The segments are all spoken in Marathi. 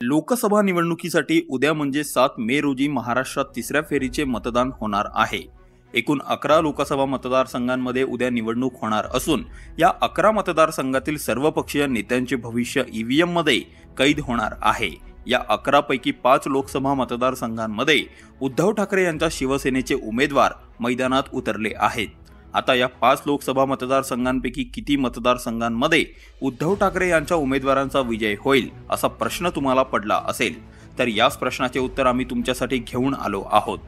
लोकसभा निवडणुकीसाठी उद्या म्हणजे 7 मे रोजी महाराष्ट्रात तिसऱ्या फेरीचे मतदान होणार आहे। एकूण 11 लोकसभा मतदारसंघांमध्ये उद्या निवडणूक होणार असून या 11 मतदारसंघातील सर्वपक्षीय नेत्यांचे भविष्य ईव्हीएम मध्ये कैद होणार आहे। या 11 पैकी 5 लोकसभा मतदारसंघांमध्ये उद्धव ठाकरे यांच्या शिवसेनेचे उमेदवार मैदानात उतरले आहेत। आता या 5 लोकसभा मतदारसंघांपैकी किती मतदारसंघांमध्ये उद्धव ठाकरे यांच्या उमेदवारांचा विजय होईल असा प्रश्न तुम्हाला पडला असेल तर याच प्रश्नाचे उत्तर आम्ही तुमच्यासाठी घेऊन आलो आहोत।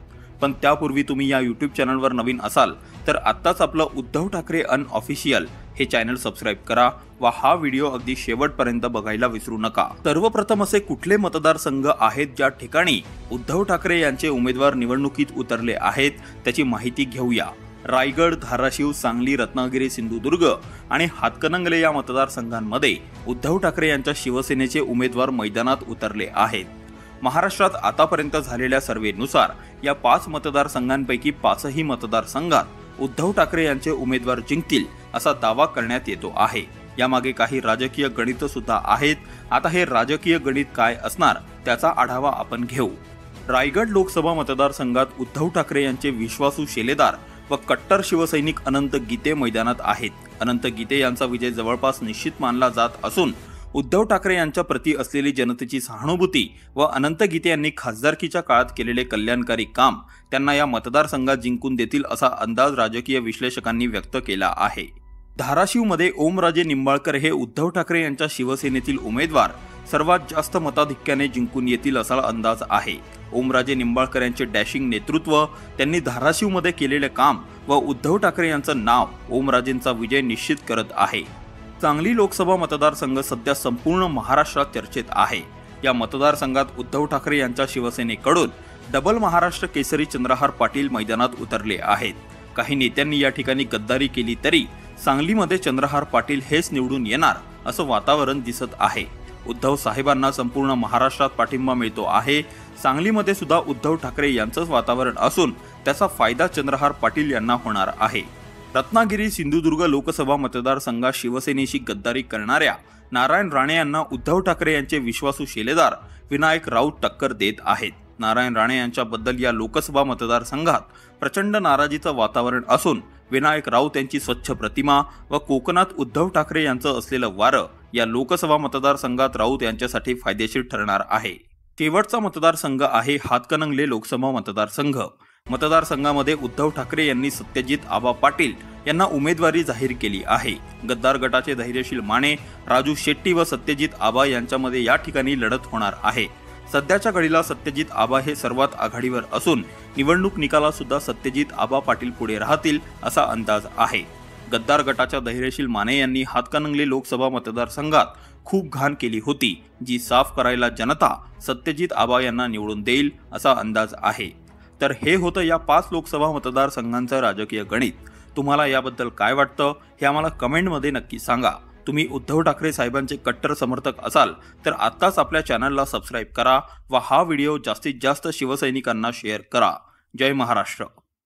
पण त्यापूर्वी तुम्ही या YouTube चॅनलवर नवीन असाल तर आत्ताच आपलं उद्धव ठाकरे अनऑफिशियल हे चॅनल सबस्क्राइब करा व हा व्हिडिओ अगदी शेवटपर्यंत बघायला विसरू नका। सर्वप्रथम असे कुठले मतदारसंघ आहेत ज्या ठिकाणी उद्धव ठाकरे यांचे उमेदवार निवडणुकीत उतरले आहेत त्याची माहिती घेऊया। रायगड, धाराशिव, सांगली, रत्नागिरी, सिंधुदुर्ग आणि हातकणंगले या मतदारसंघांमध्ये उद्धव ठाकरे यांच्या शिवसेनेचे उमेदवार मैदानात उतरले आहेत। महाराष्ट्रात आतापर्यंत झालेल्या सर्व्हेनुसार या 5 मतदारसंघांपैकी 5ही मतदारसंघात उद्धव ठाकरे यांचे उमेदवार जिंकतील असा दावा करण्यात येतो आहे। यामागे काही राजकीय गणित सुद्धा आहेत। आता हे राजकीय गणित काय असणार त्याचा आढावा आपण घेऊ। रायगड लोकसभा मतदारसंघात उद्धव ठाकरे यांचे विश्वासू शेलेदार व कट्टर शिवसैनिक अनंत गीते मैदानात आहेत। अनंत गीते यांचा विजय जवळपास निश्चित मानला जात असून उद्धव ठाकरे यांच्या प्रती असलेली जनतेची सहानुभूती व अनंत गीते यांनी खासदारकीच्या काळात केलेले कल्याणकारी काम त्यांना या मतदारसंघात जिंकून देतील असा अंदाज राजकीय विश्लेषकांनी व्यक्त केला आहे। धाराशिवमध्ये ओमराजे निंबाळकर हे उद्धव ठाकरे यांच्या शिवसेनेतील उमेदवार सर्वात जास्त मताधिक्याने जिंकून येतील असा अंदाज आहे। ओमराजे निंबाळकर यांचे डॅशिंग नेतृत्व, त्यांनी धाराशिवमध्ये केलेले काम व उद्धव ठाकरे यांचं नाव ओमराजेंचा विजय निश्चित करत आहे। सांगली लोकसभा मतदारसंघ सध्या संपूर्ण महाराष्ट्रात चर्चेत आहे। या मतदारसंघात उद्धव ठाकरे यांच्या शिवसेनेकडून डबल महाराष्ट्र केसरी चंद्रहार पाटील मैदानात उतरले आहेत। काही नेत्यांनी या ठिकाणी गद्दारी केली तरी सांगलीमध्ये चंद्रहार पाटील हेच निवडून येणार असं वातावरण दिसत आहे। उद्धव साहेबांना संपूर्ण महाराष्ट्रात पाठिंबा मिळतो आहे। सांगलीमध्ये सुद्धा उद्धव ठाकरे यांचंच वातावरण असून त्याचा फायदा चंद्रहार पाटील यांना होणार आहे। रत्नागिरी, सिंधुदुर्ग लोकसभा मतदारसंघात शिवसेनेशी गद्दारी करणाऱ्या नारायण राणे यांना उद्धव ठाकरे यांचे विश्वासू शेलेदार विनायक राऊत टक्कर देत आहेत। नारायण राणे यांच्याबद्दल या लोकसभा मतदारसंघात प्रचंड नाराजीचं वातावरण असून विनायक राऊत यांची स्वच्छ प्रतिमा व कोकणात उद्धव ठाकरे यांचं असलेलं वारं या लोकसभा मतदारसंघात राऊत यांच्यासाठी फायदेशीर ठरणार आहे। शेवटचा मतदारसंघ आहे हातकणंगले लोकसभा मतदारसंघामध्ये उद्धव ठाकरे यांनी सत्यजित आबा पाटील यांना उमेदवारी जाहीर केली आहे। गद्दार गटाचे धैर्यशील माने, राजू शेट्टी व सत्यजित आबा यांच्यामध्ये या ठिकाणी लढत होणार आहे। सध्याच्या घडीला सत्यजित आबा हे सर्वात आघाडीवर असून निवडणूक निकालात सुद्धा सत्यजित आबा पाटील पुढे राहतील असा अंदाज आहे। गद्दार गटाच्या धैर्यशील माने यांनी हातकणंगले लोकसभा मतदारसंघात खूप घाण केली होती, जी साफ करायला जनता सत्यजित आबा यांना निवडून देईल असा अंदाज आहे। तर हे होतं या 5 लोकसभा मतदारसंघांचं राजकीय गणित। तुम्हाला याबद्दल काय वाटतं हे आम्हाला कमेंटमध्ये नक्की सांगा। तुम्ही उद्धव ठाकरे साहेबांचे कट्टर समर्थक असाल तर आत्ताच आपल्या चॅनलला सबस्क्राइब करा व हा व्हिडिओ जास्तीत जास्त शिवसैनिकांना शेअर करा। जय महाराष्ट्र।